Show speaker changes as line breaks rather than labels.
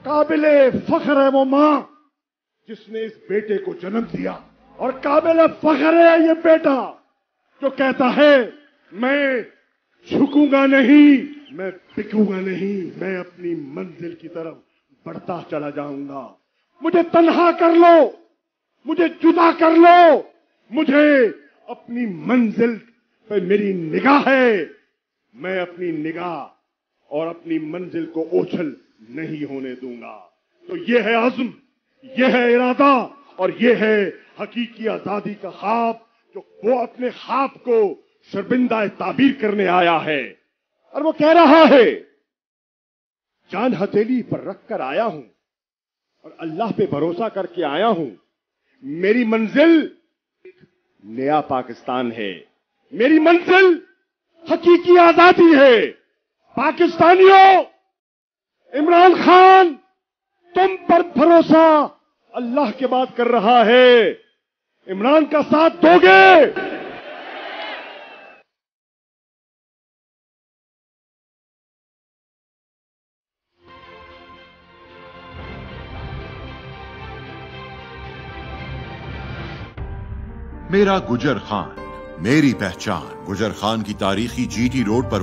قابل فخر ہے وہ ماں جس نے اس بیٹے کو جنم دیا، اور قابل فخر ہے یہ بیٹا جو کہتا ہے میں جھکوں گا نہیں، میں بکوں گا نہیں، میں اپنی منزل کی طرف بڑھتا چلا جاؤں گا۔ مجھے تنہا کر لو، مجھے جدا کر لو، مجھے اپنی منزل پہ میری نگاہ ہے، میں اپنی نگاہ اور اپنی منزل کو اوچھل نہیں ہونے دوں گا۔ تو یہ ہے عزم، یہ ہے ارادہ، اور یہ ہے حقیقی آزادی کا خواب، جو وہ اپنے خواب کو شرمندہ تعبیر کرنے آیا ہے۔ اور وہ کہہ رہا ہے جان ہتھیلی پر رکھ کر آیا ہوں اور اللہ پہ بھروسہ کر کے آیا ہوں، میری منزل نیا پاکستان ہے، میری منزل حقیقی آزادی ہے۔ پاکستانیوں، عمران خان تم پر بھروسہ اللہ کے بعد کر رہا ہے، عمران کا ساتھ دو گے؟
میرا گجر خان، میری پہچان۔ گجر خان کی تاریخی جی ٹی روڈ پر